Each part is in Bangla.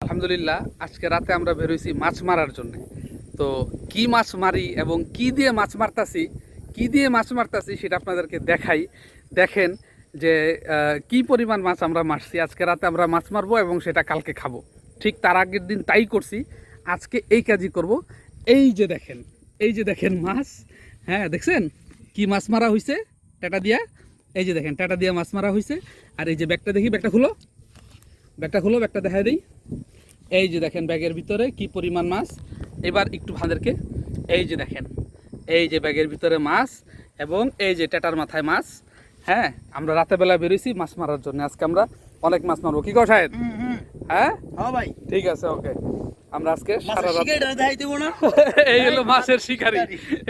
আলহামদুলিল্লাহ আজকে রাতে আমরা বেরোইছি মাছ মারার জন্য। তো কি মাছ মারি এবং কি দিয়ে মাছ মারতাছি সেটা আপনাদেরকে দেখাই। দেখেন যে কি পরিমাণ মাছ আমরা মারছি। আজকে রাতে আমরা মাছ মারবো এবং সেটা কালকে খাবো। ঠিক তার আগের দিন তাই করছি, আজকে এই কাজই করব। এই যে দেখেন মাছ, হ্যাঁ দেখছেন কি মাছ মারা হয়েছে টাটা দিয়া। এই যে দেখেন টাটা দিয়া মাছ মারা হয়েছে। আর এই যে ব্যাগটা দেখি, ব্যাগটা খুলো, ব্যাগটা দেখাই দিই। এই যে দেখেন ব্যাগের ভিতরে কি পরিমাণ মাছ। এবার একটু ভাঁদেরকে এই যে দেখেন, এই যে ব্যাগের ভিতরে মাছ এবং এই যে টেটার মাথায় মাছ। হ্যাঁ, আমরা রাতের বেলা বেরোইছি মাছ মারার জন্য। আজকে আমরা অনেক মাছ মারবো। কি কও সাহেব? হ্যাঁ ভাই, ঠিক আছে, ওকে। আমরা আজকে সারা রাত এই হলো মাছের শিকারি,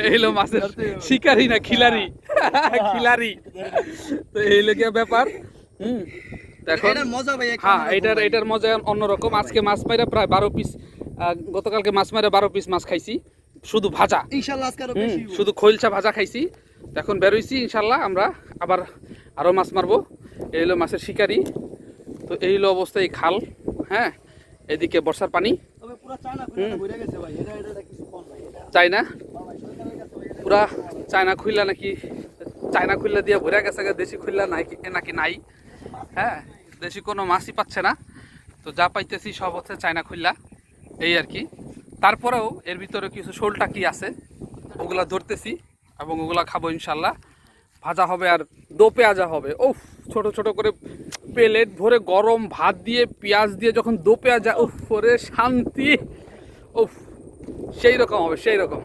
এই হলো মাছের শিকারি না খিলারি, খিলারি। তো এই হলো কি ব্যাপার। দেখো হ্যাঁ, এটার মজা অন্যরকম। আজকে মাছ মাইরা প্রায় 12 পিস, গতকালকে মাছ মাইরা 12 পিস মাছ খাইছি, শুধু ভাজা, শুধু খৈলসা ভাজা খাইছি। এখন বেরোইছি, ইনশাল্লাহ আমরা আবার আরো মাছ মারবো। এই হলো মাছের শিকারি। তো এই হলো অবস্থা এই খাল। হ্যাঁ, এদিকে বর্ষার পানি, চায়না পুরা চায়না খুললা নাকি, চায়না খুললা দিয়ে ভরে গেছে, দেশি খুললা নাকি নাই। হ্যাঁ, দেশি কোনো মাছই পাচ্ছে না। তো যা পাইতেছি সব হচ্ছে চায়না খুললা, এই আর কি। তারপরেও এর ভিতরে কিছু শোলটা কি আছে ওগুলা ধরতেছি এবং ওগুলা খাবো ইনশাল্লাহ। ভাজা হবে আর দো পেঁয়াজা হবে। ওফ, ছোট ছোট করে প্লেট ভরে গরম ভাত দিয়ে পেঁয়াজ দিয়ে যখন দো পেঁয়াজা, উফ ওরে শান্তি, উফ সেই রকম হবে, সেই রকম।